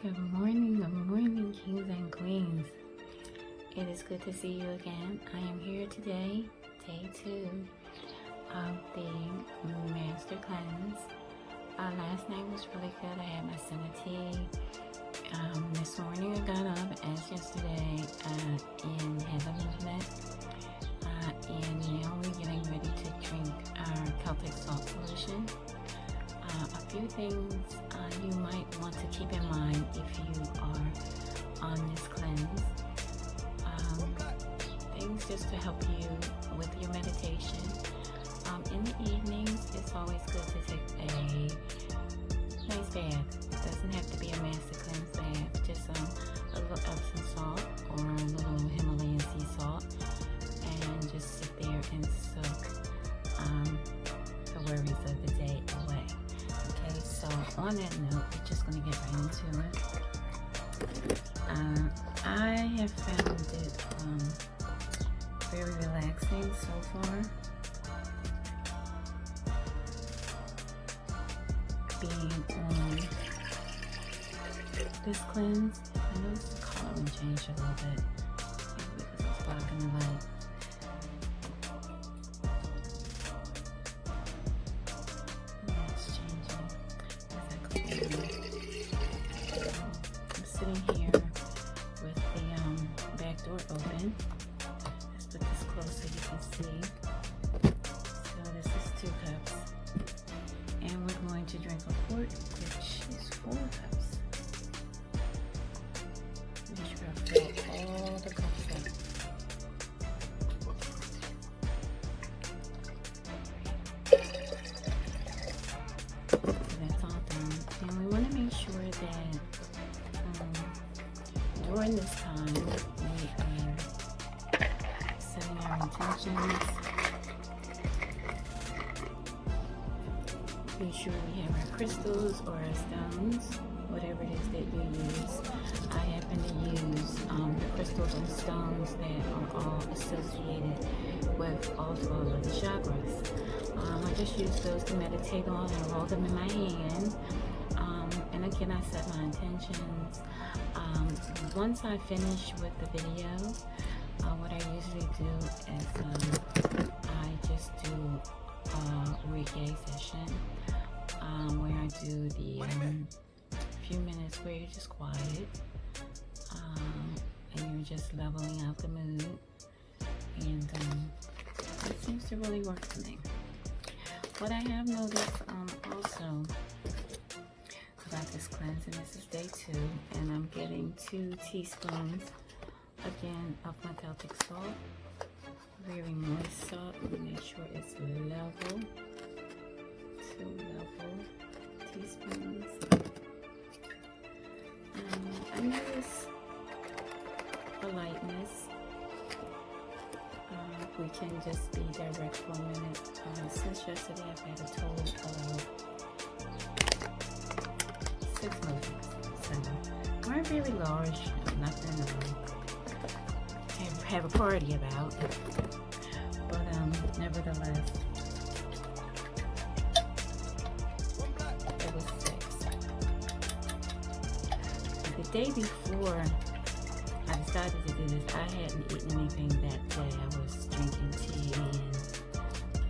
Good morning, kings and queens. It is good to see you again. I am here today, day 2 of the Master Cleanse. Last night was really good. I had my Senna tea. This morning I got up as yesterday and had the movement. And now we're getting ready to drink our Celtic salt solution. A few things you might want to keep in mind if you are on this cleanse. Things just to help you with your meditation. In the evenings, it's always good to take a nice bath. It doesn't have to be a master cleanse bath, just a little Epsom salt or a little Himalayan sea salt, and just sit there and soak the worries of the day away. Okay, so on that note, we're just going to get right into it. I have found it very relaxing so far. Being on this cleanse, I noticed the coloring changed a little bit because it's blocking the light. I'm sitting here with the back door open. Let's put this close so you can see. So this is 2 cups. And we're going to drink a quart, which is 4 cups. Make sure I fill all the cups up. That's all done. And we want to make sure that during this time we are setting our intentions. Be sure we have our crystals or our stones, whatever it is that you use. I happen to use the crystals and stones that are all associated with all 12 of the chakras. I just use those to meditate on and roll them in my hand. And again, I set my intentions. Once I finish with the video, what I usually do is I just do a Reiki session where I do the few minutes where you're just quiet and you're just leveling out the mood, and it seems to really work for me. What I have noticed also about this cleanse, and this is day 2, and I'm getting 2 teaspoons again of my Celtic salt, very moist salt. Make sure it's level, 2 level teaspoons. I notice a lightness. We can just be direct for a minute. Since yesterday, I've had a total of 6 movements. So, weren't very large, nothing to have a party about. But nevertheless, it was 6. The day before I decided to do this, I hadn't eaten anything that day. I was drinking tea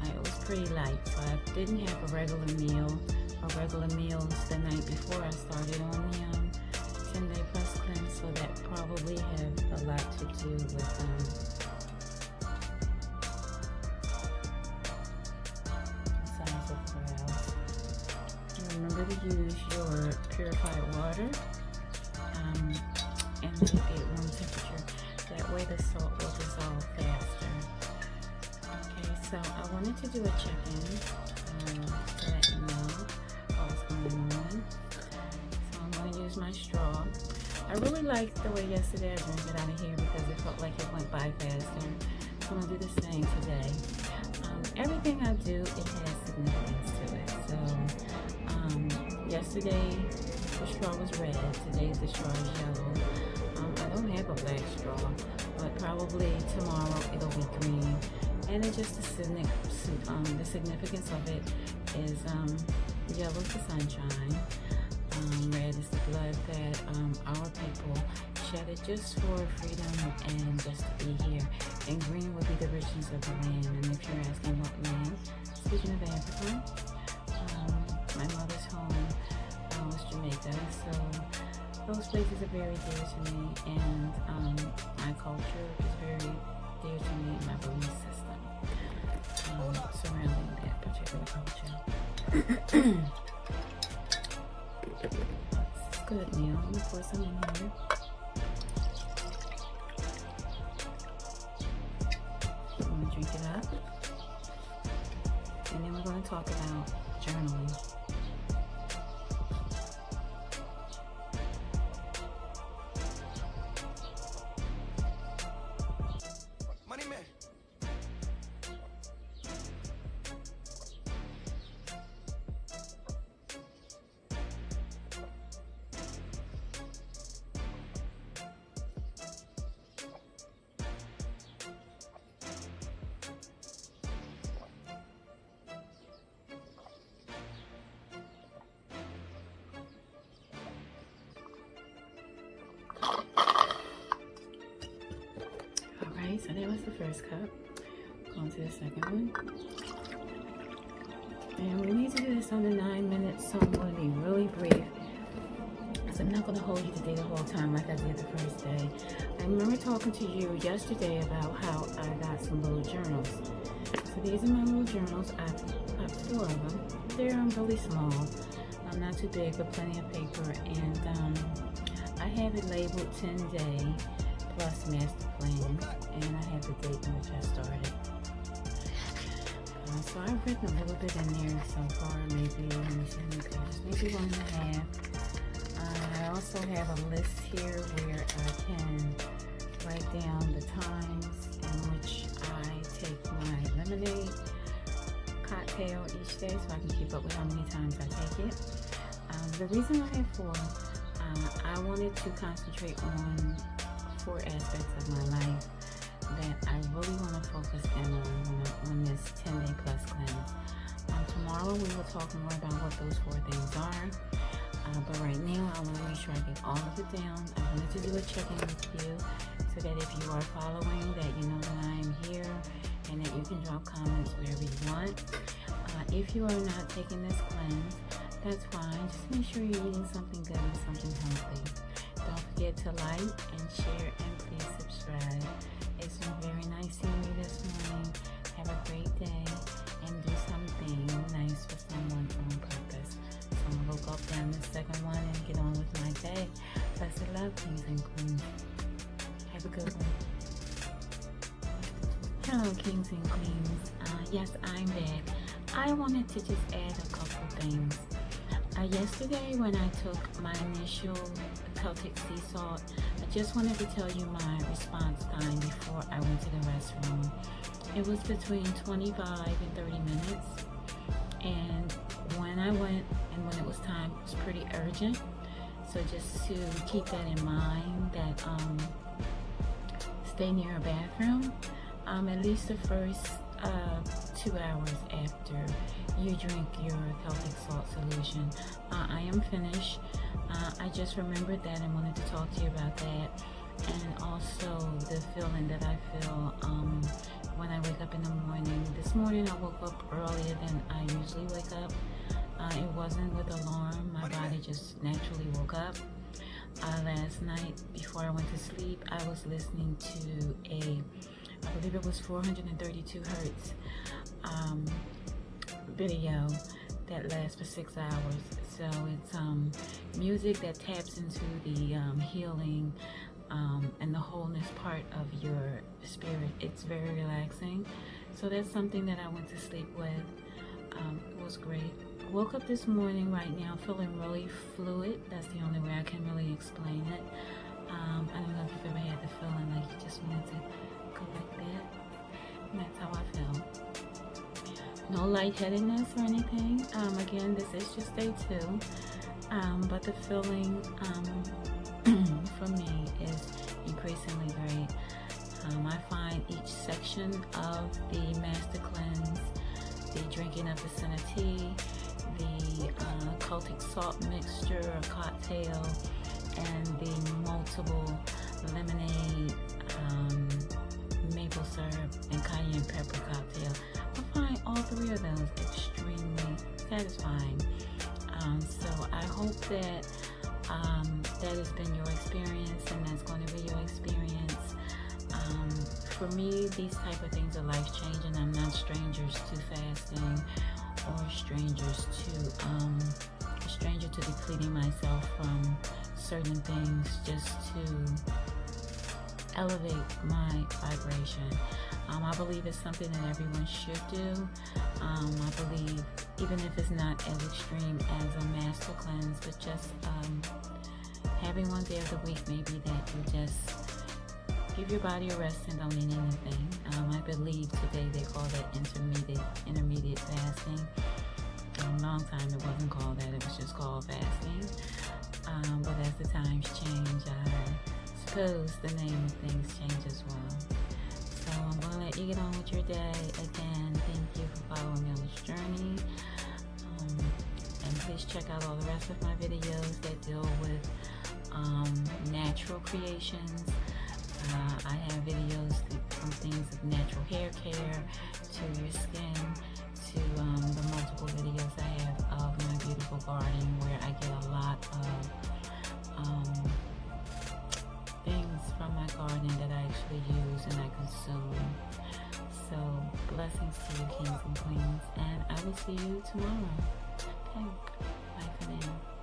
and it was pretty light, so I didn't have a regular meal. A regular meal the night before I started on the 10-day plus cleanse, so that probably had a lot to do with size of crowds. Remember to use your purified water and let it get room temperature. That way the salt will dissolve faster. Okay, so I wanted to do a check-in to let you know what's going on. So I'm going to use my straw. I really liked the way yesterday I drank it out of here because it felt like it went by faster. So I'm going to do the same today. Everything I do, it has significance to it. So yesterday the straw was red. Today the straw is yellow. I don't have a black straw, but probably tomorrow it'll be green. And it just the significance of it is yellow for sunshine, red is the blood that our people shedded just for freedom and just to be here. And green would be the richness of the land. And if you're asking what land, speaking of Africa, my mother's home was Jamaica, so those places are very dear to me, and my culture is very dear to me, and my belief system surrounding that particular culture. It's good, Neil. I'm gonna pour some in here. I'm gonna drink it up, and then we're gonna talk about journaling. So that was the first cup. Going to the second one. And we need to do this under 9 minutes, so I'm going to be really brief. So I'm not going to hold you today the whole time like I did the first day. I remember talking to you yesterday about how I got some little journals. So these are my little journals. I've got 4 of them. They're really small. Not too big, but plenty of paper. And I have it labeled 10-day plus master plan, and I have the date in which I started. So I've written a little bit in there so far, maybe 1.5 pages. I also have a list here where I can write down the times in which I take my lemonade cocktail each day, so I can keep up with how many times I take it. The reason I have 4, I wanted to concentrate on 4 aspects of my life that I really want to focus in on this 10-day plus cleanse. Tomorrow we will talk more about what those 4 things are. But right now I want to make sure I get all of it down. I wanted to do a check-in with you so that if you are following, that you know that I am here and that you can drop comments wherever you want. If you are not taking this cleanse, that's fine. Just make sure you're eating something good and something healthy. Don't forget to like and share and please subscribe. It's been very nice seeing you this morning. Have a great day and do something nice for someone on purpose. So I'm going to go down the second one and get on with my day. Blessed love, kings and queens. Have a good one. Hello, kings and queens. Yes, I'm back. I wanted to just add a couple things. Yesterday when I took my initial Celtic sea salt, I just wanted to tell you my response time before I went to the restroom. It was between 25 and 30 minutes. And when I went and when it was time, it was pretty urgent. So just to keep that in mind, that stay near a bathroom at least the first 2 hours after you drink your Celtic salt solution. I am finished. I just remembered that and wanted to talk to you about that, and also the feeling that I feel when I wake up in the morning. This morning I woke up earlier than I usually wake up. It wasn't with alarm. My body just naturally woke up. Last night before I went to sleep, I was listening to I believe it was 432 hertz video that lasts for 6 hours. So it's music that taps into the healing and the wholeness part of your spirit. It's very relaxing. So that's something that I went to sleep with. It was great. Woke up this morning right now feeling really fluid. That's the only way I can really explain it. I don't know if you've ever had the feeling like you just wanted to go like that. And that's how I feel. No lightheadedness or anything. Again, this is just day 2. But the feeling for me is increasingly great. I find each section of the Master Cleanse, the drinking of the Senna tea, the Celtic salt mixture or cocktail, and the multiple lemonade, maple syrup, and cayenne pepper cocktail. I find all three of those extremely satisfying. So I hope that that has been your experience, and that's going to be your experience. For me, these type of things are life-changing. I'm not strangers to fasting, or a stranger to depleting myself from certain things just to elevate my vibration. I believe it's something that everyone should do. I believe even if it's not as extreme as a master cleanse, but just having one day of the week maybe that you just give your body a rest and don't eat anything. I believe today they call that intermediate fasting. A long time it wasn't called that, it was just called fasting. But as the times change, I suppose the name of things change as well. So I'm going to let you get on with your day. Again, thank you for following me on this journey. And please check out all the rest of my videos that deal with natural creations. I have videos from things of natural hair care to your skin, to the multiple videos I have of my beautiful garden, where I get a lot of things from my garden that I actually use and I consume. So blessings to you, kings and queens, and I will see you tomorrow. Okay, bye for now.